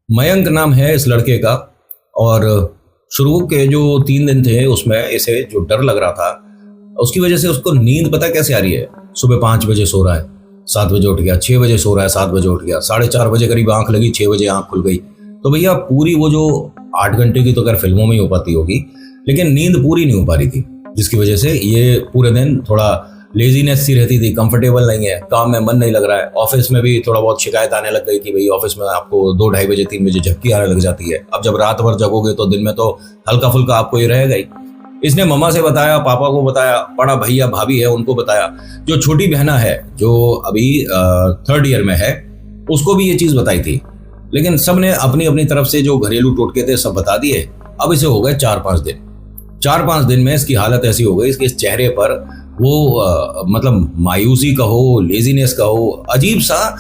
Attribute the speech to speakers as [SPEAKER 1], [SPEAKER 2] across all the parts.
[SPEAKER 1] मयंक नाम है इस लड़के का। और शुरू के जो 3 दिन थे उसमें इसे जो डर लग रहा था उसकी वजह से उसको नींद पता कैसे आ रही है। सुबह 5 बजे सो रहा है, 7 बजे उठ गया, 6 बजे सो रहा है, 7 बजे उठ गया, 4:30 बजे करीब आंख लगी, 6 बजे आंख खुल गई। तो भैया पूरी वो जो 8 घंटे की तो अगर फिल्मों में ही हो पाती होगी, लेकिन नींद पूरी नहीं हो पा रही थी, जिसकी वजह से ये पूरे दिन थोड़ा लेजीनेस सी रहती थी, कंफर्टेबल नहीं है, काम में मन नहीं लग रहा है। ऑफिस में भी थोड़ा बहुत शिकायत आने लग गई कि भाई ऑफिस में आपको 2-2:30 बजे 3 बजे झपकी आने लग जाती है। अब जब रात भर जगोगे तो दिन में तो हल्का फुल्का आपको ये रहेगा ही। इसने मम्मा से बताया, पापा को बताया, बड़ा भैया भाभी है उनको बताया, जो छोटी बहना है जो अभी 3rd ईयर में है उसको भी ये चीज बताई थी। लेकिन सबने अपनी अपनी तरफ से जो घरेलू टोटके थे सब बता दिए। अब इसे हो गए 4-5 दिन। 4-5 दिन में इसकी हालत ऐसी हो गई, इसके चेहरे पर वो मतलब मायूसी कहो, लेजीनेस कहो, अजीब सा,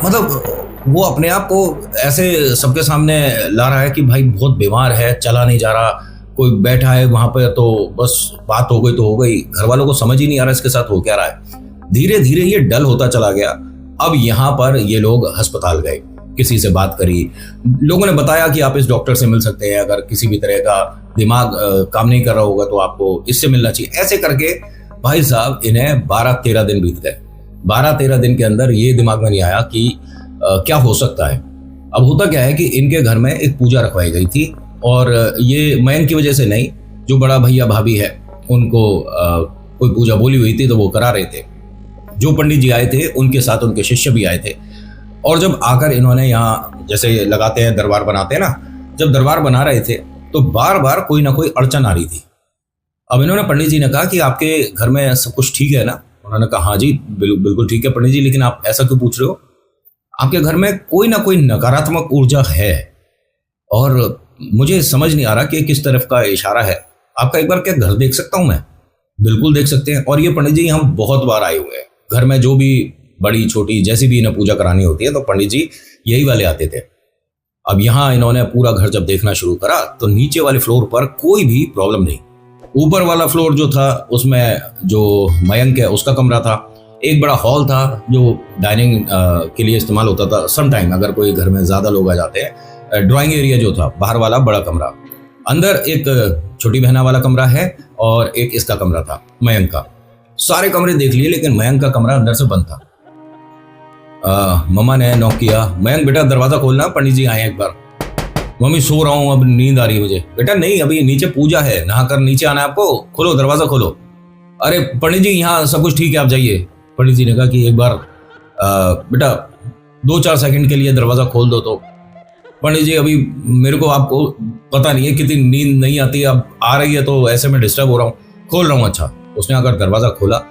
[SPEAKER 1] मतलब वो अपने आप को ऐसे सबके सामने ला रहा है कि भाई बहुत बीमार है, चला नहीं जा रहा। कोई बैठा है वहां पर तो बस बात हो गई तो हो गई, घर वालों को समझ ही नहीं आ रहा इसके साथ हो क्या रहा है। धीरे धीरे ये डल होता चला गया। अब यहाँ पर ये लोग अस्पताल गए, किसी से बात करी, लोगों ने बताया कि आप इस डॉक्टर से मिल सकते हैं, अगर किसी भी तरह का दिमाग काम नहीं कर रहा होगा तो आपको इससे मिलना चाहिए। ऐसे करके भाई साहब इन्हें 12-13 दिन बीत गए। 12-13 दिन के अंदर ये दिमाग में नहीं आया कि क्या हो सकता है। अब होता क्या है कि इनके घर में एक पूजा रखवाई गई थी, और ये मयंक की वजह से नहीं, जो बड़ा भैया भाभी है उनको कोई पूजा बोली हुई थी तो वो करा रहे थे। जो पंडित जी आए थे उनके साथ उनके शिष्य भी आए थे। और जब आकर इन्होंने यहाँ जैसे लगाते हैं दरबार बनाते हैं ना, जब दरबार बना रहे थे तो बार बार कोई ना कोई अड़चन आ रही थी। अब इन्होंने पंडित जी ने कहा कि आपके घर में सब कुछ ठीक है ना? उन्होंने कहा हाँ जी बिल्कुल ठीक है पंडित जी, लेकिन आप ऐसा क्यों पूछ रहे हो? आपके घर में कोई ना कोई नकारात्मक ऊर्जा है और मुझे समझ नहीं आ रहा कि किस तरफ का इशारा है। आपका एक बार क्या घर देख सकता हूं मैं? बिल्कुल देख सकते हैं। और ये पंडित जी हम बहुत बार आए हुए हैं, घर में जो भी बड़ी छोटी जैसी भी इन्हें पूजा करानी होती है तो पंडित जी यही वाले आते थे। अब यहाँ इन्होंने पूरा घर जब देखना शुरू करा तो नीचे वाले फ्लोर पर कोई भी प्रॉब्लम नहीं। ऊपर वाला फ्लोर जो था उसमें जो मयंक है उसका कमरा था, एक बड़ा हॉल था जो डाइनिंग के लिए इस्तेमाल होता था सम टाइम, अगर कोई घर में ज्यादा लोग आ जाते हैं। ड्राइंग एरिया जो था बाहर वाला बड़ा कमरा, अंदर एक छोटी बहना वाला कमरा है और एक इसका कमरा था मयंक का। सारे कमरे देख लिए लेकिन मयंक का कमरा अंदर से बंद था। मम्मा ने नॉक किया, मयंक बेटा दरवाजा खोलना, पंडित जी आए एक बार। मम्मी सो रहा हूँ, अब नींद आ रही है मुझे। बेटा नहीं, अभी नीचे पूजा है, नहाकर नीचे आना है आपको, खोलो दरवाजा खोलो। अरे पंडित जी यहाँ सब कुछ ठीक है आप जाइए। पंडित जी ने कहा कि एक बार बेटा 2-4 सेकंड के लिए दरवाजा खोल दो। तो पंडित जी अभी मेरे को आपको पता नहीं है कितनी नींद नहीं आती, अब आ रही है तो ऐसे में डिस्टर्ब हो रहा हूँ, खोल रहा हूँ। अच्छा, उसने अगर दरवाजा खोला,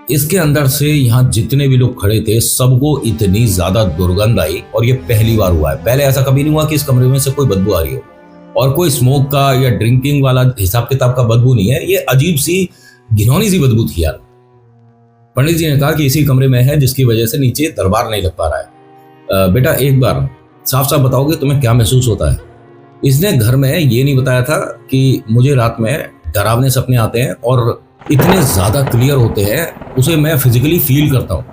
[SPEAKER 1] इसके अंदर से यहाँ जितने भी लोग खड़े थे सबको इतनी ज्यादा दुर्गंध आई। और ये पहली बार हुआ है, पहले ऐसा कभी नहीं हुआ कि इस कमरे में से कोई बदबू आ रही हो। और कोई स्मोक का या ड्रिंकिंग वाला हिसाब किताब का बदबू नहीं है, ये अजीब सी घिनौनी सी बदबू थी यार। पंडित जी ने कहा कि इसी कमरे में है जिसकी वजह से नीचे दरबार नहीं लग पा रहा है। बेटा एक बार साफ साफ बताओगे तुम्हें क्या महसूस होता है? इसने घर में ये नहीं बताया था कि मुझे रात में डरावने सपने आते हैं और इतने ज्यादा क्लियर होते हैं, उसे मैं फिजिकली फील करता हूँ।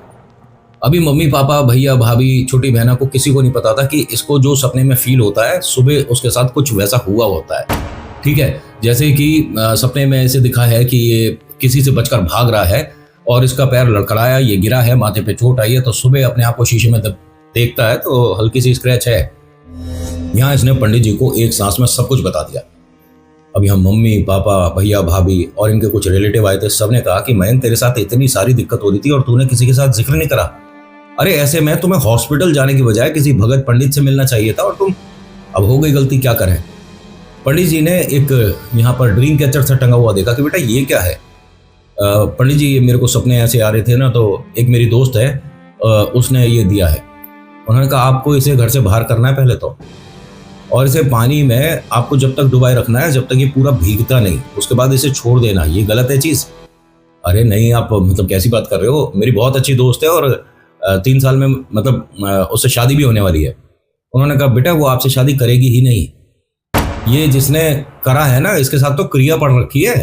[SPEAKER 1] अभी मम्मी पापा भैया भाभी छोटी बहना को किसी को नहीं पता था कि इसको जो सपने में फील होता है सुबह उसके साथ कुछ वैसा हुआ होता है। ठीक है, जैसे कि सपने में ऐसे दिखा है कि ये किसी से बचकर भाग रहा है और इसका पैर लड़खड़ाया, ये गिरा है, माथे पे चोट आई है, तो सुबह अपने आप को शीशे में देखता है तो हल्की सी स्क्रैच है। यहाँ इसने पंडित जी को एक सांस में सब कुछ बता दिया। अब यहाँ मम्मी पापा भैया भाभी और इनके कुछ रिलेटिव आए थे, सबने कहा कि मयंक तेरे साथ इतनी सारी दिक्कत हो रही थी और तूने किसी के साथ जिक्र नहीं करा। अरे ऐसे में तुम्हें हॉस्पिटल जाने की बजाय किसी भगत पंडित से मिलना चाहिए था, और तुम, अब हो गई गलती, क्या करें। पंडित जी ने एक यहाँ पर ड्रीम कैचर से टंगा हुआ देखा कि बेटा ये क्या है। पंडित जी ये मेरे को सपने ऐसे आ रहे थे ना, तो एक मेरी दोस्त है उसने ये दिया है। उन्होंने कहा आपको इसे घर से बाहर करना है पहले तो, और इसे पानी में आपको जब तक डुबाए रखना है जब तक ये पूरा भीगता नहीं, उसके बाद इसे छोड़ देना। ये गलत है चीज। अरे नहीं, आप मतलब कैसी बात कर रहे हो? मेरी बहुत अच्छी दोस्त है और 3 साल में मतलब उससे शादी भी होने वाली है। उन्होंने कहा बेटा वो आपसे शादी करेगी ही नहीं, ये जिसने करा है ना इसके साथ तो क्रिया पड़ रखी है।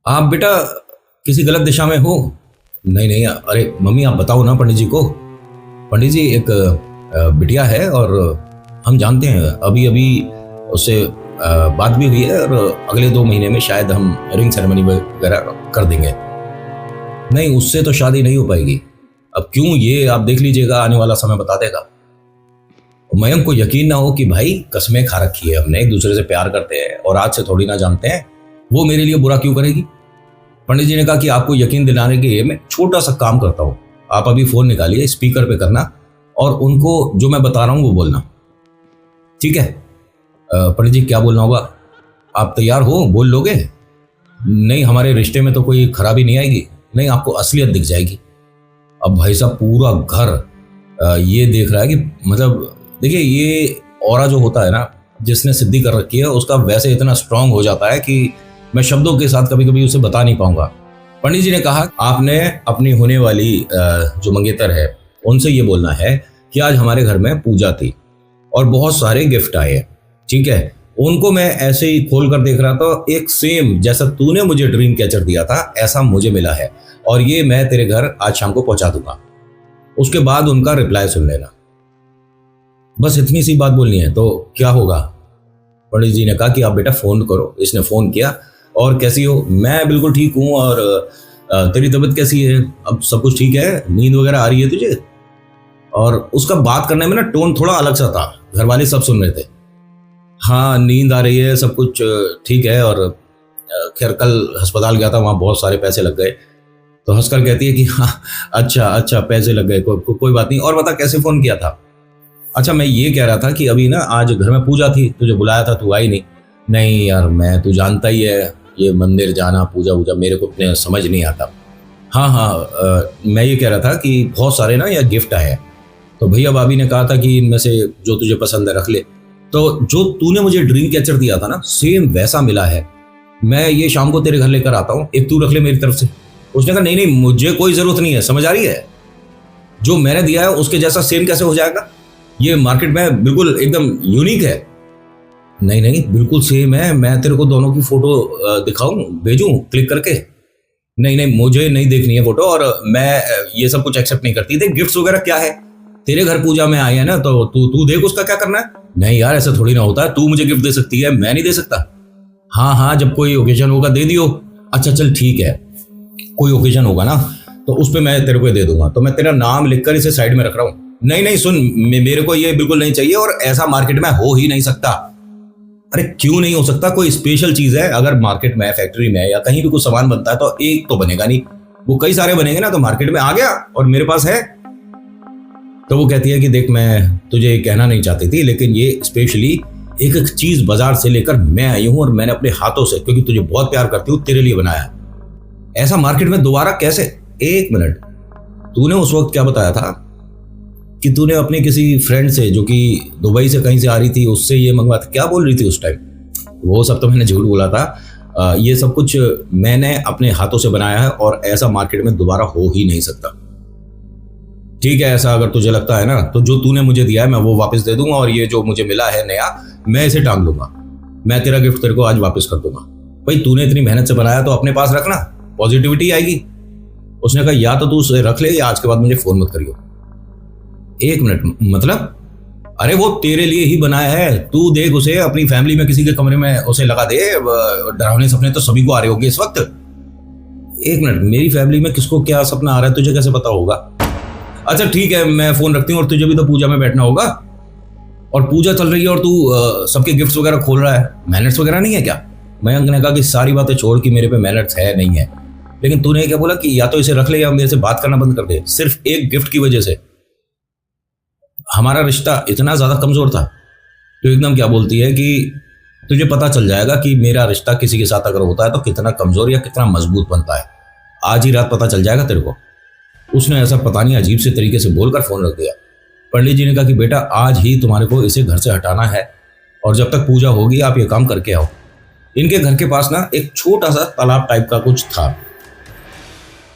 [SPEAKER 1] आप बेटा किसी गलत दिशा में हो। नहीं नहीं, अरे मम्मी आप बताओ ना पंडित जी को। पंडित जी एक बिटिया है और हम जानते हैं, अभी अभी उससे बात भी हुई है और अगले 2 महीने में शायद हम रिंग सेरेमनी वगैरह कर देंगे। नहीं, उससे तो शादी नहीं हो पाएगी। अब क्यों, ये आप देख लीजिएगा, आने वाला समय बता देगा। मयंक को यकीन ना हो कि भाई कसमें खा रखी है हमने, एक दूसरे से प्यार करते हैं और आज से थोड़ी ना जानते हैं, वो मेरे लिए बुरा क्यों करेगी। पंडित जी ने कहा कि आपको यकीन दिलाने के लिए मैं छोटा सा काम करता हूँ, आप अभी फोन निकालिए, स्पीकर पे करना और उनको जो मैं बता रहा हूँ वो बोलना, ठीक है। पंडित जी क्या बोलना होगा, आप तैयार हो, बोल लोगे? नहीं, हमारे रिश्ते में तो कोई खराबी नहीं आएगी, नहीं आपको असलियत दिख जाएगी। अब भाई साहब पूरा घर ये देख रहा है कि मतलब देखिए, ये ऑरा जो होता है ना, जिसने सिद्धि कर रखी है उसका वैसे इतना स्ट्रांग हो जाता है कि मैं शब्दों के साथ कभी कभी उसे बता नहीं पाऊंगा। पंडित जी ने कहा आपने अपनी होने वाली जो मंगेतर है उनसे ये बोलना है कि आज हमारे घर में पूजा थी और बहुत सारे गिफ्ट आए, ठीक है। उनको मैं ऐसे ही खोल कर देख रहा था, एक सेम जैसा तूने मुझे ड्रीम कैचर दिया था ऐसा मुझे मिला है और ये मैं तेरे घर आज शाम को पहुंचा दूंगा। उसके बाद उनका रिप्लाई सुन लेना। बस इतनी सी बात बोलनी है तो क्या होगा? पंडित जी ने कहा कि आप बेटा फोन करो। इसने फोन किया, और कैसी हो? मैं बिल्कुल ठीक हूँ, और तेरी तबीयत कैसी है? अब सब कुछ ठीक है? नींद वगैरह आ रही है तुझे? और उसका बात करने में ना टोन थोड़ा अलग सा था, घर वाले सब सुन रहे थे। हाँ नींद आ रही है, सब कुछ ठीक है, और खैर कल अस्पताल गया था, वहाँ बहुत सारे पैसे लग गए। तो हंसकर कहती है कि हाँ अच्छा अच्छा पैसे लग गए, कोई बात नहीं। और बता कैसे फ़ोन किया था? अच्छा मैं ये कह रहा था कि अभी ना आज घर में पूजा थी, तुझे बुलाया था, तू आई नहीं। नहीं यार, मैं तू जानता ही है ये मंदिर जाना, पूजा वूजा मेरे को इतने समझ नहीं आता। हाँ हाँ मैं ये कह रहा था कि बहुत सारे ना यह गिफ्ट आए हैं, तो भैया भाभी ने कहा था कि इनमें से जो तुझे पसंद है रख ले। तो जो तूने मुझे ड्रीम कैचर दिया था ना, सेम वैसा मिला है। मैं ये शाम को तेरे घर लेकर आता हूँ, एक तू रख ले मेरी तरफ से। उसने कहा नहीं नहीं मुझे कोई ज़रूरत नहीं है, समझ आ रही है? जो मैंने दिया है उसके जैसा सेम कैसे हो जाएगा? ये मार्केट में बिल्कुल एकदम यूनिक है। नहीं नहीं बिल्कुल सेम है, मैं तेरे को दोनों की फोटो दिखाऊं, भेजूं क्लिक करके? नहीं नहीं मुझे नहीं देखनी है फोटो, और मैं ये सब कुछ एक्सेप्ट नहीं करती। देख गिफ्ट्स वगैरह क्या है, तेरे घर पूजा में आए हैं ना, तो तू तू देख उसका क्या करना है। नहीं यार ऐसा थोड़ी ना होता है, तू मुझे गिफ्ट दे सकती है, मैं नहीं दे सकता। हाँ हाँ जब कोई ओकेजन होगा दे दियो। अच्छा चल ठीक है, कोई ओकेजन होगा ना तो उस पर मैं तेरे को दे दूंगा। तो मैं तेरा नाम लिखकर इसे साइड में रख रहा हूँ। नहीं नहीं सुन, मेरे को ये बिल्कुल नहीं चाहिए, और ऐसा मार्केट में हो ही नहीं सकता। अरे क्यों नहीं हो सकता? कोई स्पेशल चीज है, अगर मार्केट में, फैक्ट्री में या कहीं भी कुछ सामान बनता है तो एक तो बनेगा नहीं, वो कई सारे बनेंगे ना, तो मार्केट में आ गया और मेरे पास है। तो वो कहती है कि देख मैं तुझे कहना नहीं चाहती थी, लेकिन ये स्पेशली एक एक चीज बाजार से लेकर मैं आई हूं, और मैंने अपने हाथों से, क्योंकि तुझे बहुत प्यार करती हूँ, तेरे लिए बनाया। ऐसा मार्केट में दोबारा कैसे? एक मिनट, तूने उस वक्त क्या बताया था कि तूने अपने किसी फ्रेंड से जो कि दुबई से कहीं से आ रही थी उससे ये मंगवा था? क्या बोल रही थी उस टाइम? वो सब तो मैंने झूठ बोला था। ये सब कुछ मैंने अपने हाथों से बनाया है और ऐसा मार्केट में दोबारा हो ही नहीं सकता। ठीक है, ऐसा अगर तुझे लगता है ना तो जो तूने मुझे दिया है मैं वो वापस दे दूंगा, और ये जो मुझे मिला है नया मैं इसे टांग लूंगा। मैं तेरा गिफ्ट तेरे को आज वापस कर दूंगा। भाई तूने इतनी मेहनत से बनाया तो अपने पास रखना, पॉजिटिविटी आएगी। उसने कहा या तो तू उसे रख ले या आज के बाद मुझे फोन मत करियो। एक मिनट, मतलब? अरे वो तेरे लिए ही बनाया है, तू देख उसे अपनी फैमिली में किसी के कमरे में उसे लगा दे। डरावने सपने तो सभी को आ रहे होंगे इस वक्त। एक मिनट, मेरी फैमिली में किसको क्या सपना आ रहा है तुझे कैसे पता होगा? अच्छा ठीक है मैं फोन रखती हूँ, और तुझे भी तो पूजा में बैठना होगा, और पूजा चल रही है और तू सबके गिफ्ट्स वगैरह खोल रहा है। मैनर्स वगैरह नहीं है क्या? मयंक ने कहा कि सारी बातें छोड़ कि मेरे पे मैनर्स है नहीं है, लेकिन तूने क्या बोला कि या तो इसे रख ले या मेरे से बात करना बंद कर दे। सिर्फ एक गिफ्ट की वजह से हमारा रिश्ता इतना ज्यादा कमजोर था? तो एकदम क्या बोलती है कि तुझे पता चल जाएगा कि मेरा रिश्ता किसी के साथ अगर होता है तो कितना कमजोर या कितना मजबूत बनता है। आज ही रात पता चल जाएगा तेरे को। उसने ऐसा पता नहीं अजीब से तरीके से बोलकर फोन रख दिया। पंडित जी ने कहा कि बेटा आज ही तुम्हारे को इसे घर से हटाना है, और जब तक पूजा होगी आप ये काम करके आओ। इनके घर के पास ना एक छोटा सा तालाब टाइप का कुछ था।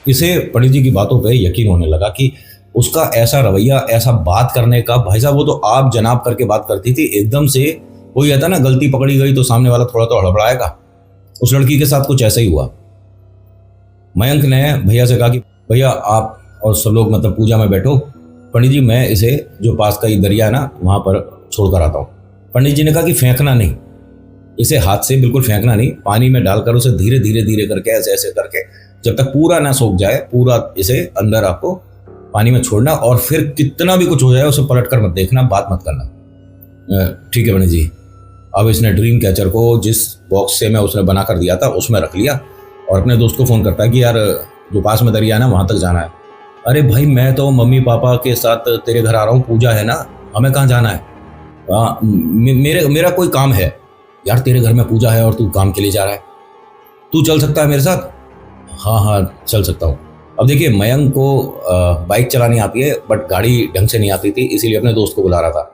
[SPEAKER 1] इसे पंडित जी की बातों पे यकीन होने लगा कि उसका ऐसा रवैया, ऐसा बात करने का, भाई साहब वो तो आप जनाब करके बात करती थी, एकदम से कोई कहता ना गलती पकड़ी गई तो सामने वाला थोड़ा तो हड़बड़ाएगा। उस लड़की के साथ कुछ ऐसा ही हुआ। मयंक ने भैया से कहा कि भैया आप और सब लोग मतलब पूजा में बैठो, पंडित जी मैं इसे जो पास का ये दरिया है ना वहाँ पर छोड़कर आता हूँ। पंडित जी ने कहा कि फेंकना नहीं, इसे हाथ से बिल्कुल फेंकना नहीं, पानी में डालकर उसे धीरे धीरे धीरे करके ऐसे ऐसे करके जब तक पूरा ना सूख जाए, पूरा इसे अंदर आपको पानी में छोड़ना, और फिर कितना भी कुछ हो जाए उसे पलट कर मत देखना, बात मत करना। ठीक है पंडित जी। अब इसने ड्रीम कैचर को जिस बॉक्स से मैं उसने बना कर दिया था उसमें रख लिया और अपने दोस्त को फ़ोन करता है कि यार जो पास में दरिया है ना वहाँ तक जाना है। अरे भाई मैं तो मम्मी पापा के साथ तेरे घर आ रहा हूँ, पूजा है ना, हमें कहाँ जाना है? मेरा कोई काम है। यार तेरे घर में पूजा है और तू काम के लिए जा रहा है, तू चल सकता है मेरे साथ? हाँ हाँ चल सकता हूँ। अब देखिए मयंक को बाइक चलानी आती है बट गाड़ी ढंग से नहीं आती थी, इसीलिए अपने दोस्त को बुला रहा था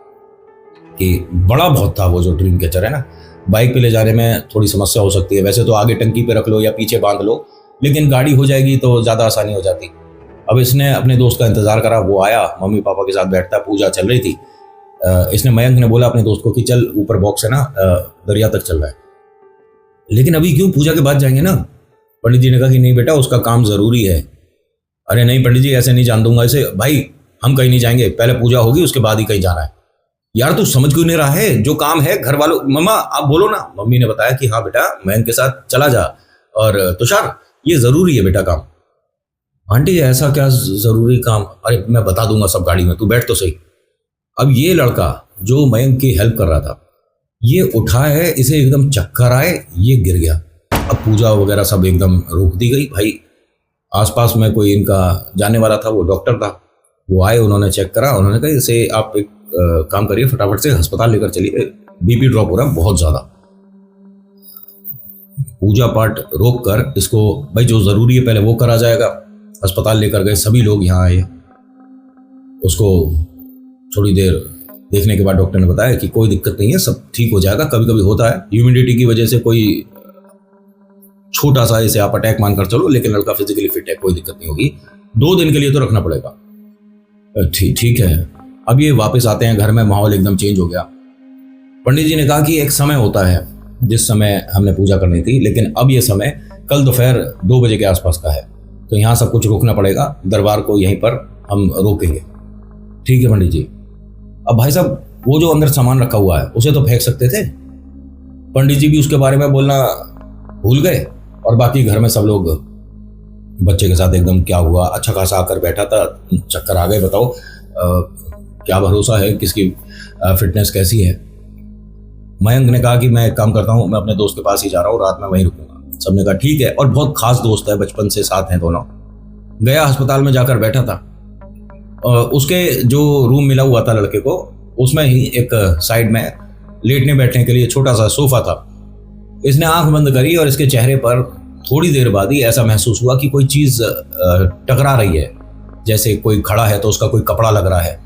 [SPEAKER 1] कि बड़ा बहुत था वो जो ड्रीम कैचर है ना, बाइक पे ले जाने में थोड़ी समस्या हो सकती है। वैसे तो आगे टंकी पे रख लो या पीछे बांध लो, लेकिन गाड़ी हो जाएगी तो ज़्यादा आसानी हो जाती। अब इसने अपने दोस्त का इंतज़ार करा, वो आया, मम्मी पापा के साथ बैठता, पूजा चल रही थी। इसने मयंक ने बोला अपने दोस्त को कि चल ऊपर बॉक्स है ना, दरिया तक चल रहा है, लेकिन अभी क्यों, पूजा के बाद जाएंगे ना। पंडित जी ने कहा कि नहीं बेटा उसका काम ज़रूरी है। अरे नहीं पंडित जी ऐसे नहीं जान दूंगा इसे, भाई हम कहीं नहीं जाएंगे, पहले पूजा होगी उसके बाद ही कहीं जाना है। यार तू समझ क्यों नहीं रहा है, जो काम है घर वालों, मम्मा आप बोलो ना। मम्मी ने बताया कि हाँ बेटा मयंक के साथ चला जा, और तुषार ये ज़रूरी है बेटा काम। आंटी ऐसा क्या ज़रूरी काम? अरे मैं बता दूंगा सब गाड़ी में, तू बैठ तो सही। अब ये लड़का जो मयंक की हेल्प कर रहा था, ये उठा है, इसे एकदम चक्कर आए, ये गिर गया। अब पूजा वगैरह सब एकदम रोक दी गई। भाई आसपास में कोई इनका जानने वाला था, वो डॉक्टर था, वो आए, उन्होंने चेक करा, उन्होंने कहा इसे आप एक काम करिए, फटाफट से अस्पताल लेकर चलिए, बीपी ड्रॉप हो रहा है बहुत ज़्यादा। पूजा पाठ रोक कर इसको, भाई जो ज़रूरी है पहले वो करा जाएगा। अस्पताल लेकर गए, सभी लोग यहाँ आए। उसको थोड़ी देर देखने के बाद डॉक्टर ने बताया कि कोई दिक्कत नहीं है, सब ठीक हो जाएगा। कभी कभी होता है ह्यूमिडिटी की वजह से, कोई छोटा सा इसे आप अटैक मानकर चलो, लेकिन लड़का फिजिकली फिट है, कोई दिक्कत नहीं होगी। 2 दिन के लिए तो रखना पड़ेगा। ठीक है। अब ये वापस आते हैं घर में, माहौल एकदम चेंज हो गया। पंडित जी ने कहा कि एक समय होता है जिस समय हमने पूजा करनी थी, लेकिन अब ये समय कल दोपहर 2 बजे के आसपास का है, तो यहाँ सब कुछ रोकना पड़ेगा, दरबार को यहीं पर हम रोकेंगे। ठीक है पंडित जी। अब भाई साहब वो जो अंदर सामान रखा हुआ है उसे तो फेंक सकते थे, पंडित जी भी उसके बारे में बोलना भूल गए, और बाकी घर में सब लोग बच्चे के साथ एकदम क्या हुआ, अच्छा खासा आकर बैठा था, चक्कर आ गए, बताओ क्या भरोसा है, किसकी फिटनेस कैसी है। मयंक ने कहा कि मैं एक काम करता हूँ, मैं अपने दोस्त के पास ही जा रहा हूँ, रात में वहीं रुकूंगा। सबने कहा ठीक है, और बहुत खास दोस्त है, बचपन से साथ हैं दोनों। गया अस्पताल में, जाकर बैठा था। उसके जो रूम मिला हुआ था लड़के को, उसमें ही एक साइड में लेटने बैठने के लिए छोटा सा सोफा था। इसने आंख बंद करी और इसके चेहरे पर थोड़ी देर बाद ही ऐसा महसूस हुआ कि कोई चीज़ टकरा रही है, जैसे कोई खड़ा है तो उसका कोई कपड़ा लग रहा है।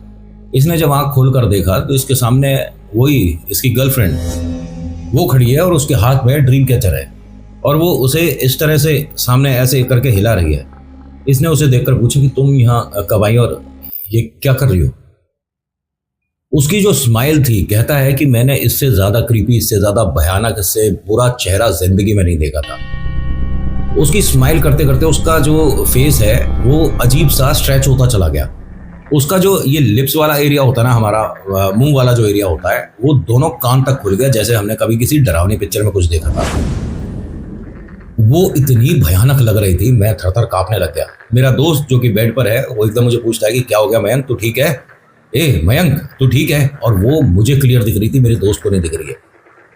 [SPEAKER 1] इसने जब आंख खोलकर देखा तो इसके सामने वही इसकी गर्लफ्रेंड वो खड़ी है और उसके हाथ में ड्रीम कैचर है, और वो उसे इस तरह से सामने ऐसे करके हिला रही है। इसने उसे देखकर पूछा कि तुम यहाँ कब आई और ये क्या कर रही हो? उसकी जो स्माइल थी, कहता है कि मैंने इससे ज्यादा क्रीपी, इससे ज्यादा भयानक, इससे बुरा चेहरा जिंदगी में नहीं देखा था। उसकी स्माइल करते करते उसका जो फेस है वो अजीब सा स्ट्रेच होता चला गया। उसका जो ये लिप्स वाला एरिया होता है ना, हमारा मुंह वाला जो एरिया होता है, वो दोनों कान तक खुल गया, जैसे हमने कभी किसी डरावनी पिक्चर में कुछ देखा था। वो इतनी भयानक लग रही थी, मैं थर थर कांपने लग गया। मेरा दोस्त जो कि बेड पर है वो एकदम मुझे पूछता है कि क्या हो गया मयंक, तू ठीक है? ए मयंक तू ठीक है? और वो मुझे क्लियर दिख रही थी, मेरे दोस्त को नहीं दिख रही है।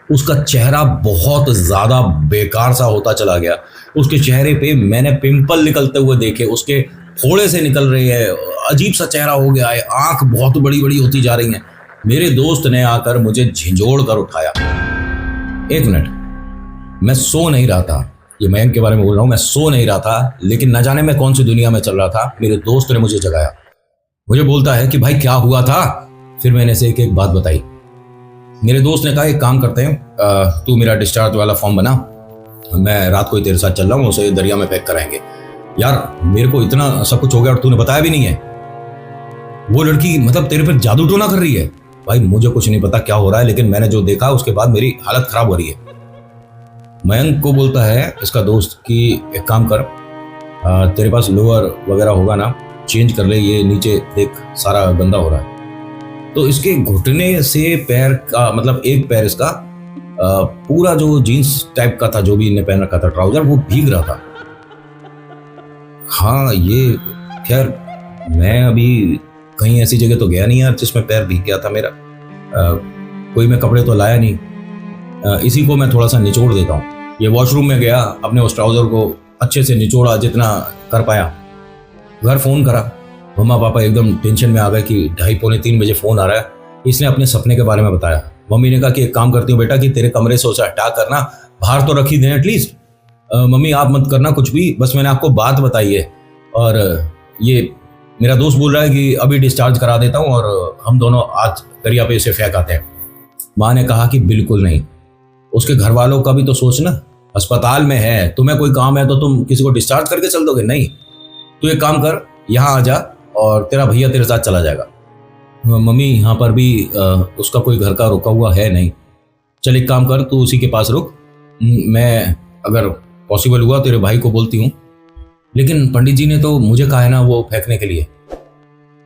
[SPEAKER 1] उसका चेहरा बहुत ज्यादा बेकार सा होता चला गया। उसके चेहरे पे मैंने पिंपल निकलते हुए देखे, उसके फोड़े से निकल रहे हैं, अजीब सा चेहरा हो गया है, आंख बहुत बड़ी बड़ी होती जा रही हैं। मेरे दोस्त ने आकर मुझे झिंझोड़ कर उठाया। 1 मिनट, मैं सो नहीं रहा था, ये मयंक के बारे में बोल रहा हूँ, मैं सो नहीं रहा था, लेकिन न जाने मैं कौन सी दुनिया में चल रहा था। मेरे दोस्त ने मुझे जगाया, मुझे बोलता है कि भाई क्या हुआ था। फिर मैंने से एक एक बात बताई। मेरे दोस्त ने कहा एक काम करते हैं, तू मेरा डिस्चार्ज वाला फॉर्म बना, मैं रात को ही तेरे साथ चल रहा हूँ, उसे दरिया में फेंक कराएंगे। यार मेरे को इतना सब कुछ हो गया और तूने बताया भी नहीं है। वो लड़की मतलब तेरे पर जादू टोना कर रही है। भाई मुझे कुछ नहीं पता क्या हो रहा है, लेकिन मैंने जो देखा उसके बाद मेरी हालत खराब हो रही है। मयंक को बोलता है इसका दोस्त कि एक काम कर, तेरे पास लोअर वगैरह होगा ना, चेंज कर ले, ये नीचे देख सारा गंदा हो रहा है। तो इसके घुटने से पैर का मतलब एक पैर इसका पूरा जो जीन्स टाइप का था, जो भी इन्हें पहन रखा था ट्राउजर, वो भीग रहा था। हाँ ये खैर मैं अभी कहीं ऐसी जगह तो गया नहीं यार जिसमें पैर भीग गया था मेरा। कोई मैं कपड़े तो लाया नहीं। इसी को मैं थोड़ा सा निचोड़ देता हूँ। ये वॉशरूम में गया, अपने उस ट्राउजर को अच्छे से निचोड़ा जितना कर पाया। घर फोन करा, मम्मा पापा एकदम टेंशन में आ गए कि 2:30-3 बजे फोन आ रहा है। इसने अपने सपने के बारे में बताया। मम्मी ने कहा कि एक काम करती हूँ बेटा कि तेरे कमरे से उसे हटा करना बाहर तो रख ही दें एटलीस्ट। मम्मी आप मत करना कुछ भी, बस मैंने आपको बात बताई है। और ये मेरा दोस्त बोल रहा है कि अभी डिस्चार्ज करा देता हूँ और हम दोनों आज दरिया पे इसे फेंक आते हैं। माँ ने कहा कि बिल्कुल नहीं, उसके घर वालों का भी तो सोचना, अस्पताल में है, तुम्हें कोई काम है तो तुम किसी को डिस्चार्ज करके चल दोगे? नहीं, तू एक काम कर, यहाँ आ जा और तेरा भैया तेरे साथ चला जाएगा। मम्मी यहाँ पर भी उसका कोई घर का रुका हुआ है नहीं। चल एक काम कर, तू उसी के पास रुक, मैं अगर पॉसिबल हुआ तेरे भाई को बोलती हूँ। लेकिन पंडित जी ने तो मुझे कहा है ना वो फेंकने के लिए।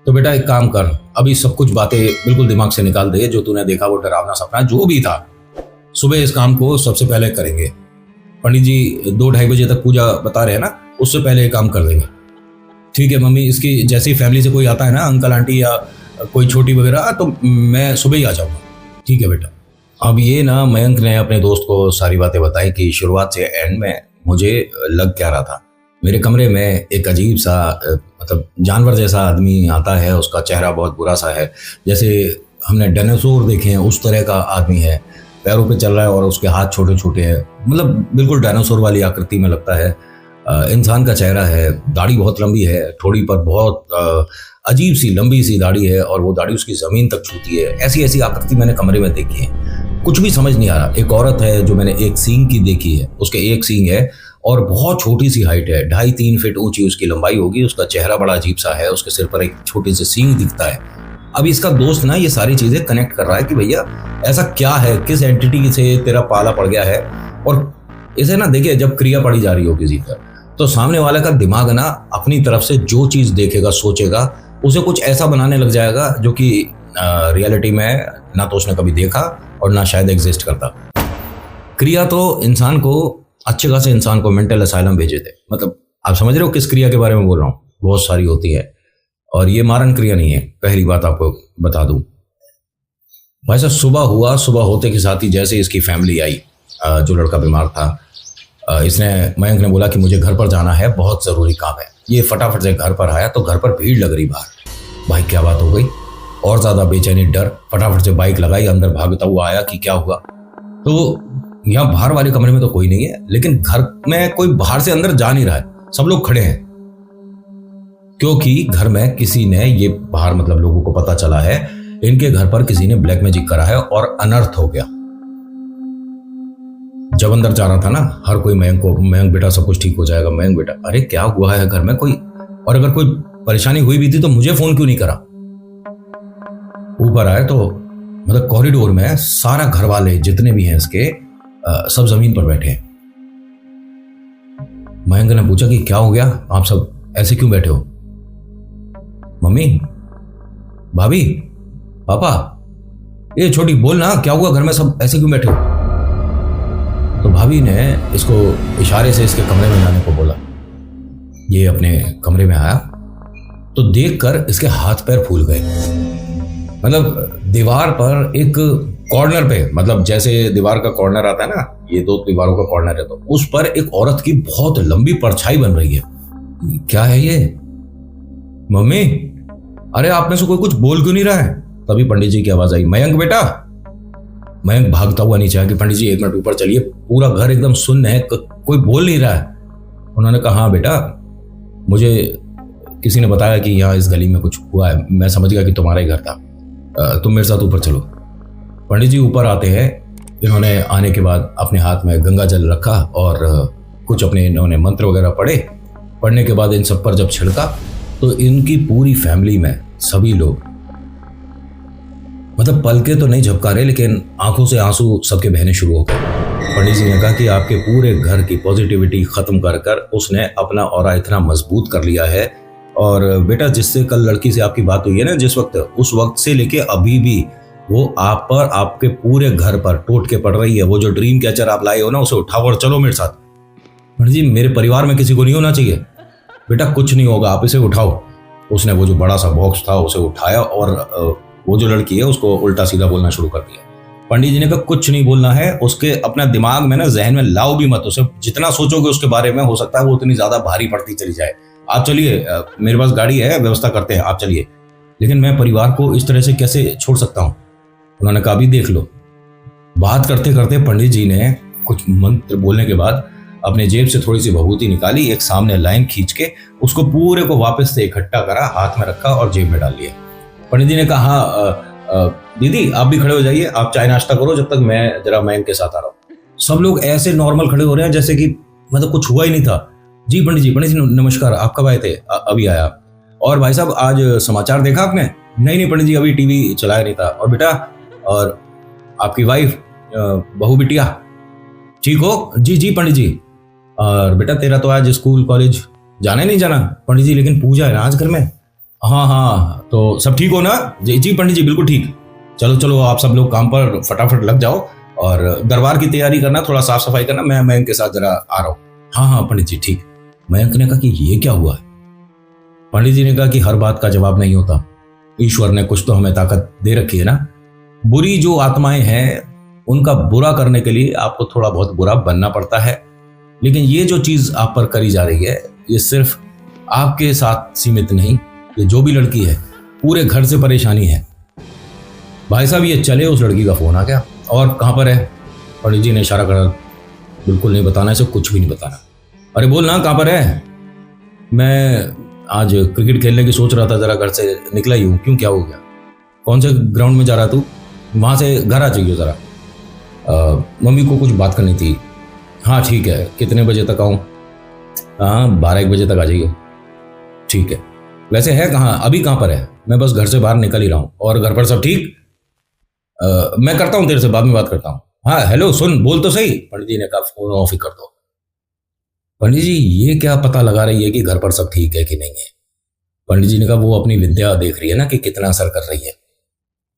[SPEAKER 1] तो बेटा एक काम कर, अभी सब कुछ बातें बिल्कुल दिमाग से निकाल दे। जो तूने देखा वो डरावना सपना जो भी था, सुबह इस काम को सबसे पहले करेंगे। पंडित जी 2-2:30 बजे तक पूजा बता रहे हैं ना, उससे पहले ये काम कर देंगे। ठीक है मम्मी, इसकी जैसी फैमिली से कोई आता है ना, अंकल आंटी या कोई छोटी वगैरह, तो मैं सुबह ही आ जाऊँगा। ठीक है बेटा। अब ये ना मयंक ने अपने दोस्त को सारी बातें बताई कि शुरुआत से एंड में मुझे लग क्या रहा था। मेरे कमरे में एक अजीब सा मतलब जानवर जैसा आदमी आता है। उसका चेहरा बहुत बुरा सा है, जैसे हमने डायनासोर देखे हैं उस तरह का आदमी है। पैरों पे चल रहा है और उसके हाथ छोटे छोटे हैं, मतलब बिल्कुल डायनासोर वाली आकृति में लगता है। इंसान का चेहरा है, दाढ़ी बहुत लंबी है, ठोड़ी पर बहुत अजीब सी लंबी सी दाढ़ी है और वो दाढ़ी उसकी ज़मीन तक छूती है। ऐसी ऐसी आकृति मैंने कमरे में देखी है, कुछ भी समझ नहीं आ रहा। एक औरत है जो मैंने एक सींग की देखी है, उसके एक सींग है और बहुत छोटी सी हाइट है, 2.5-3 फीट ऊंची उसकी लंबाई होगी। उसका चेहरा बड़ा अजीब सा है, उसके सिर पर एक छोटी सी सींग दिखता है। अब इसका दोस्त ना ये सारी चीज़ें कनेक्ट कर रहा है कि भैया ऐसा क्या है, किस एंटिटी से तेरा पाला पड़ गया है। और इसे ना देखिए, जब क्रिया पड़ी जा रही हो किसी पर, तो सामने वाले का दिमाग ना अपनी तरफ से जो चीज़ देखेगा सोचेगा, उसे कुछ ऐसा बनाने लग जाएगा जो कि रियलिटी में ना तो उसने कभी देखा और ना शायद एग्जिस्ट करता। क्रिया तो इंसान को, अच्छे खासे इंसान को मेंटल असाइलम भेजे थे। मतलब आप समझ रहे हो किस क्रिया के बारे में बोल रहा हूँ? बहुत सारी होती है और ये मारण क्रिया नहीं है। पहली बात आपको बता दूं भाई साहब, सुबह हुआ, सुबह होते के साथ ही जैसे इसकी फैमिली आई, जो लड़का बीमार था, इसने मयंक ने बोला कि मुझे घर पर जाना है, बहुत ज़रूरी काम है। ये फटाफट से घर पर आया तो घर पर भीड़ लग रही बाहर। भाई क्या बात हो गई? और ज़्यादा बेचैनी, डर। फटाफट से बाइक लगाई, अंदर भागता हुआ आया कि क्या हुआ। तो यहाँ बाहर वाले कमरे में तो कोई नहीं है, लेकिन घर में कोई बाहर से अंदर जा नहीं रहा है, सब लोग खड़े हैं। क्योंकि घर में किसी ने, ये बाहर मतलब लोगों को पता चला है, इनके घर पर किसी ने ब्लैक मैजिक करा है और अनर्थ हो गया। जब अंदर जा रहा था ना, हर कोई मयंक को, मयंक बेटा सब कुछ ठीक हो जाएगा, मयंक बेटा, अरे क्या हुआ है घर में कोई, और अगर कोई परेशानी हुई भी थी तो मुझे फोन क्यों नहीं करा। ऊपर आए तो मतलब कॉरिडोर में सारा घर वाले जितने भी हैं इसके, सब जमीन पर बैठे हैं। मयंक ने पूछा कि क्या हो गया, आप सब ऐसे क्यों बैठे हो? मम्मी, भाभी, पापा, ये छोटी बोल ना, क्या हुआ घर में सब ऐसे क्यों बैठे हो? तो भाभी ने इसको इशारे से इसके कमरे में जाने को बोला। ये अपने कमरे में आया तो देखकर इसके हाथ पैर फूल गए। मतलब दीवार पर एक कॉर्नर पे, मतलब जैसे दीवार का कॉर्नर आता है ना, ये 2 दीवारों का कॉर्नर है, तो उस पर एक औरत की बहुत लंबी परछाई बन रही है। क्या है ये? मम्मी, अरे आप में से कोई कुछ बोल क्यों नहीं रहा है? तभी पंडित जी की आवाज आई, मयंक बेटा। मयंक भागता हुआ नीचे आया कि पंडित जी 1 मिनट ऊपर चलिए, पूरा घर एकदम सुन्न है, कोई बोल नहीं रहा है। उन्होंने कहा, हाँ बेटा, मुझे किसी ने बताया कि यहाँ इस गली में कुछ हुआ है, मैं समझ गया कि तुम्हारा ही घर था, तुम मेरे साथ ऊपर चलो। पंडित जी ऊपर आते हैं। इन्होंने आने के बाद अपने हाथ में गंगा जल रखा और कुछ अपने इन्होंने मंत्र वगैरह पढ़े। पढ़ने के बाद इन सब पर जब छिड़का तो इनकी पूरी फैमिली में सभी लोग, मतलब पलके तो नहीं झपका रहे, लेकिन आंखों से आंसू सबके बहने शुरू हो गए। पंडित जी ने कहा कि आपके पूरे घर की पॉजिटिविटी खत्म कर कर उसने अपना ऑरा इतना मजबूत कर लिया है और बेटा जिससे कल लड़की से आपकी बात हुई है ना जिस वक्त, उस वक्त से लेके अभी भी वो आप पर, आपके पूरे घर पर टोट के पड़ रही है। वो जो ड्रीम कैचर आप लाए हो ना, उसे उठाओ और चलो मेरे साथ। पंडित जी मेरे परिवार में किसी को नहीं होना चाहिए। बेटा कुछ नहीं होगा, आप इसे उठाओ। उसने वो जो बड़ा सा बॉक्स था उसे उठाया और वो जो लड़की है उसको उल्टा सीधा बोलना शुरू कर दिया। पंडित जी ने कहा कुछ नहीं बोलना है, उसके अपना दिमाग में ना, जहन में लाओ भी मत। उसे जितना सोचोगे उसके बारे में, हो सकता है वो उतनी ज्यादा भारी पड़ती चली जाए। आप चलिए, मेरे पास गाड़ी है, व्यवस्था करते हैं, आप चलिए। लेकिन मैं परिवार को इस तरह से कैसे छोड़ सकता हूँ? उन्होंने कहा अभी देख लो। बात करते करते पंडित जी ने कुछ मंत्र बोलने के बाद अपने जेब से थोड़ी सी भभूति निकाली, एक सामने लाइन खींच के उसको पूरे को वापस से इकट्ठा करा, हाथ में रखा और जेब में डाल लिया। पंडित जी ने कहा हाँ दीदी आप भी खड़े हो जाइए, आप चाय नाश्ता करो जब तक मैं जरा मयंक के साथ आ रहा हूँ। सब लोग ऐसे नॉर्मल खड़े हो रहे हैं जैसे कि मतलब कुछ हुआ ही नहीं था। जी पंडित जी नमस्कार, आप कब आए थे? अभी आया। और भाई साहब आज समाचार देखा आपने? नहीं नहीं पंडित जी अभी टीवी चलाया नहीं था। और बेटा, और आपकी वाइफ बहू बिटिया ठीक हो? जी जी पंडित जी। और बेटा तेरा तो आज स्कूल कॉलेज जाना ही नहीं जाना? पंडित जी लेकिन पूजा है ना आज घर में। हाँ हाँ तो सब ठीक हो ना? जी जी पंडित जी बिल्कुल ठीक। चलो चलो आप सब लोग काम पर फटाफट लग जाओ और दरबार की तैयारी करना, थोड़ा साफ सफाई करना, मैं मयंक के साथ जरा आ रहा हूँ। हाँ हाँ पंडित जी ठीक। मयंक ने कहा कि ये क्या हुआ है? पंडित जी ने कहा कि हर बात का जवाब नहीं होता, ईश्वर ने कुछ तो हमें ताकत दे रखी है ना। बुरी जो आत्माएं हैं उनका बुरा करने के लिए आपको थोड़ा बहुत बुरा बनना पड़ता है। लेकिन ये जो चीज आप पर करी जा रही है ये सिर्फ आपके साथ सीमित नहीं, ये जो भी लड़की है पूरे घर से परेशानी है। भाई साहब ये चले, उस लड़की का फोन आ गया। और कहाँ पर है? पंडित जी ने इशारा करा, बिल्कुल नहीं बताना, इसे कुछ भी नहीं बताना। अरे बोल ना कहाँ पर है? मैं आज क्रिकेट खेलने की सोच रहा था, जरा घर से निकला ही हूँ। क्यों क्या हो गया? कौन से ग्राउंड में जा रहा तू? वहाँ से घर आ जाइए जरा, मम्मी को कुछ बात करनी थी। हाँ ठीक है, कितने बजे तक आऊँ? हाँ 12-1 बजे तक आ जाइए। ठीक है। वैसे है कहाँ, अभी कहाँ पर है? मैं बस घर से बाहर निकल ही रहा हूँ। और घर पर सब ठीक? मैं करता हूँ तेरे से बाद में बात करता हूँ। हाँ हेलो सुन, बोल तो सही। पंडित जी ने कहा फोन ऑफ ही कर दो। पंडित जी ये क्या पता लगा रही है कि घर पर सब ठीक है कि नहीं है? पंडित जी ने कहा वो अपनी विद्या देख रही है ना कि कितना असर कर रही है,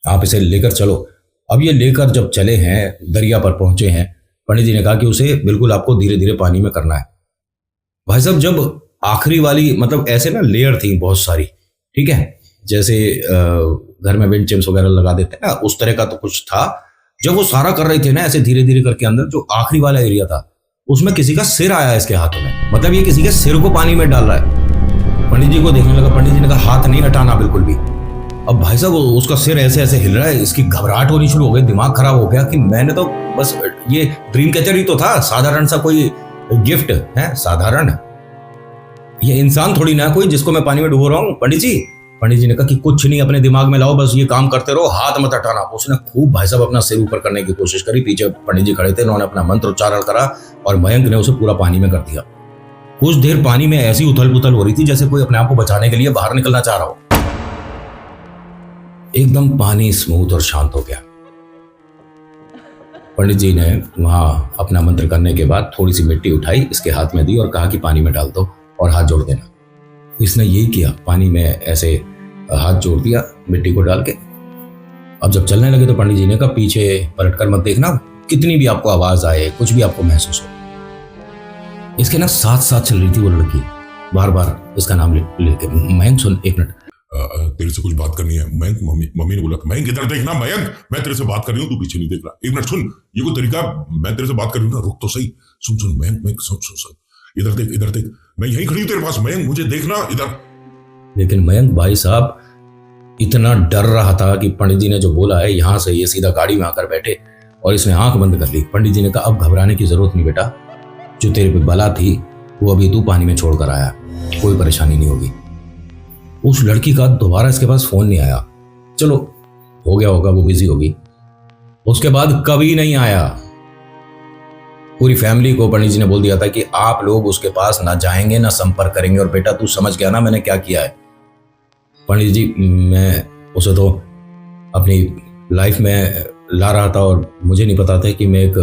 [SPEAKER 1] आप इसे लेकर चलो। अब ये लेकर जब चले हैं, दरिया पर पहुंचे हैं, पंडित जी ने कहा कि उसे बिल्कुल आपको धीरे धीरे पानी में करना है। भाई साहब जब आखिरी वाली, मतलब ऐसे ना लेयर थी बहुत सारी, ठीक है, जैसे घर में विंड चिम्स वगैरह लगा देते हैं ना, उस तरह का तो कुछ था। जब वो सारा कर रहे थे ना ऐसे धीरे धीरे करके, अंदर जो आखिरी वाला एरिया था उसमें किसी का सिर आया इसके हाथों में, मतलब ये किसी के सिर को पानी में डाल रहा है। पंडित जी को देखने लगा। पंडित जी ने कहा हाथ नहीं हटाना बिल्कुल भी। अब भाई साहब उसका सिर ऐसे ऐसे हिल रहा है, इसकी घबराहट होनी शुरू हो गई, दिमाग खराब हो गया कि मैंने तो बस ये ड्रीम कैचर ही तो था, साधारण सा कोई गिफ्ट है, साधारण, ये इंसान थोड़ी ना कोई जिसको मैं पानी में डुबो रहा हूँ। पंडित जी ने कहा कि कुछ नहीं, अपने दिमाग में लाओ, बस ये काम करते रहो, हाथ मत हटाना। उसने खूब भाई साहब अपना सिर ऊपर करने की कोशिश करी। पीछे पंडित जी खड़े थे, उन्होंने अपना मंत्र उच्चारण करा और मयंक ने उसे पूरा पानी में कर दिया। कुछ देर पानी में ऐसी उथल पुथल हो रही थी जैसे कोई अपने आप को बचाने के लिए बाहर निकलना चाह रहा हो। एकदम पानी स्मूथ और शांत हो गया। पंडित जी ने वहां अपना मंत्र करने के बाद थोड़ी सी मिट्टी उठाई, इसके हाथ में दी और कहा कि पानी में डाल दो और हाथ जोड़ देना। इसने यही किया, पानी में ऐसे हाथ जोड़ दिया मिट्टी को डाल के। अब जब चलने लगे तो पंडित जी ने कहा पीछे पलटकर मत देखना, कितनी भी आपको आवाज आए, कुछ भी आपको महसूस हो। इसके ना साथ साथ चल रही थी वो लड़की, बार बार इसका नाम लेके। मयंक सुन, एक मिनट,
[SPEAKER 2] तेरे से कुछ बात करनी है। मयंक, मम्मी ने बोला मयंक इधर देखना, मयंक मैं तेरे से बात कर रही हूँ, तू पीछे नहीं देख रहा। एक मिनट सुन, ये कोई तरीका, मैं तेरे से बात कर रही हूँ ना, रुक तो सही। सुन मयंक सुन, इधर देख, मैं यहीं खड़ी हूँ तेरे पास, मयंक मुझे देखना इधर।
[SPEAKER 1] लेकिन मयंक भाई साहब इतना डर रहा था कि पंडित जी ने जो बोला है यहां से ये सीधा गाड़ी में आकर बैठे और इसने आंख बंद कर ली। पंडित जी ने कहा अब घबराने की जरूरत नहीं बेटा, जो तेरे पे बला थी वो अभी तू पानी में छोड़कर आया, कोई परेशानी नहीं होगी। उस लड़की का दोबारा इसके पास फोन नहीं आया, चलो हो गया होगा, वो बिजी होगी। उसके बाद कभी नहीं आया। पूरी फैमिली को पंडित जी ने बोल दिया था कि आप लोग उसके पास ना जाएंगे ना संपर्क करेंगे। और बेटा तू समझ गया ना मैंने क्या किया है? पंडित जी मैं उसे तो अपनी लाइफ में ला रहा था और मुझे नहीं पता था कि मैं एक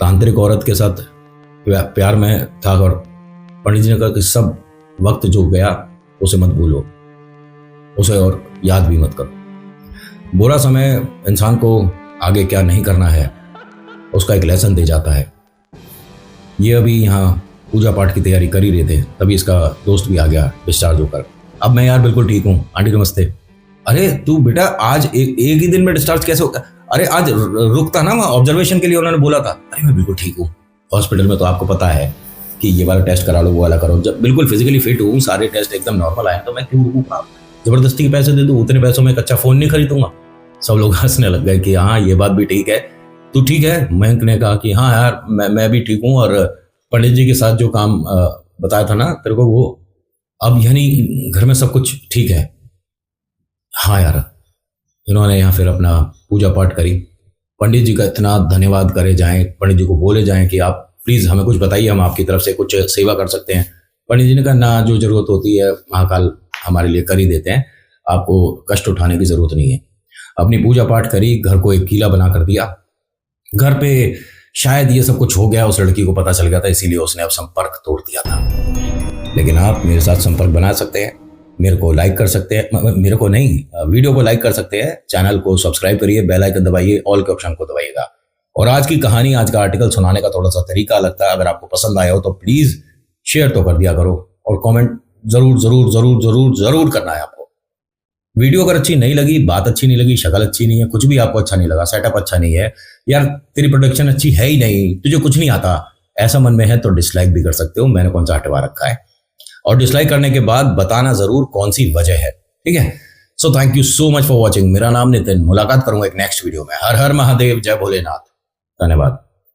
[SPEAKER 1] तांत्रिक औरत के साथ प्यार में था। और पंडित जी ने कहा कि सब वक्त जो गया उसे मत भूलो, उसे और याद भी मत करो। बुरा समय इंसान को आगे क्या नहीं करना है उसका एक लेसन दे जाता है। ये अभी यहाँ पूजा पाठ की तैयारी कर ही रहे थे, तभी इसका दोस्त भी आ गया डिस्चार्ज होकर। अब मैं यार बिल्कुल ठीक हूँ। आंटी नमस्ते। अरे तू बेटा आज एक ही दिन में डिस्चार्ज कैसे होगा? अरे आज रुकता ना, वहाँ ऑब्जर्वेशन के लिए उन्होंने बोला था। अरे मैं बिल्कुल ठीक हूँ। हॉस्पिटल में तो आपको पता है कि ये वाला टेस्ट करा लो, वो वाला करो। जब बिल्कुल फिजिकली फिट हूँ, सारे टेस्ट एकदम नॉर्मल आए, तो मैं क्यों रुकूंगा? जबरदस्ती के पैसे दे दूँ, उतने पैसों में एक अच्छा फोन नहीं खरीदूंगा। सब लोग हंसने लग गए कि हाँ ये बात भी ठीक है, तू ठीक है। मयंक ने कहा कि हाँ यार मैं भी ठीक हूँ, और पंडित जी के साथ जो काम बताया था ना तेरे को, वो अब यानी घर में सब कुछ ठीक है। हाँ यार, इन्होंने यहाँ फिर अपना पूजा पाठ करी। पंडित जी का इतना धन्यवाद करे जाएं, पंडित जी को बोले जाएं कि आप प्लीज़ हमें कुछ बताइए, हम आपकी तरफ से कुछ सेवा कर सकते हैं। पंडित जी ने कहा ना, जो जरूरत होती है महाकाल हमारे लिए कर ही देते हैं, आपको कष्ट उठाने की जरूरत नहीं है। अपनी पूजा पाठ करी, घर को एक किला बना कर दिया। घर पे शायद ये सब कुछ हो गया, उस लड़की को पता चल गया था, इसीलिए उसने अब संपर्क तोड़ दिया था। लेकिन आप मेरे साथ संपर्क बना सकते हैं, मेरे को लाइक कर सकते हैं, मेरे को नहीं, वीडियो को लाइक कर सकते हैं, चैनल को सब्सक्राइब करिए, बेल आइकन दबाइए, ऑल के ऑप्शन को दबाइएगा। और आज की कहानी, आज का आर्टिकल सुनाने का थोड़ा सा तरीका लगता है, अगर आपको पसंद आया हो तो प्लीज शेयर तो कर दिया करो, और कमेंट जरूर जरूर जरूर जरूर जरूर करना है आपको। वीडियो अगर अच्छी नहीं लगी, बात अच्छी नहीं लगी, शक्ल अच्छी नहीं है, कुछ भी आपको अच्छा नहीं लगा, सेटअप अच्छा नहीं है, यार तेरी प्रोडक्शन अच्छी है ही नहीं, तुझे कुछ नहीं आता, ऐसा मन में है तो डिसलाइक भी कर सकते हो। मैंने कौन सा हटवा रखा है? और डिसलाइक करने के बाद बताना जरूर कौन सी वजह है, ठीक है? So thank you so much for watching. मेरा नाम नितिन, मुलाकात करूंगा एक नेक्स्ट वीडियो में। हर हर महादेव, जय भोलेनाथ, धन्यवाद।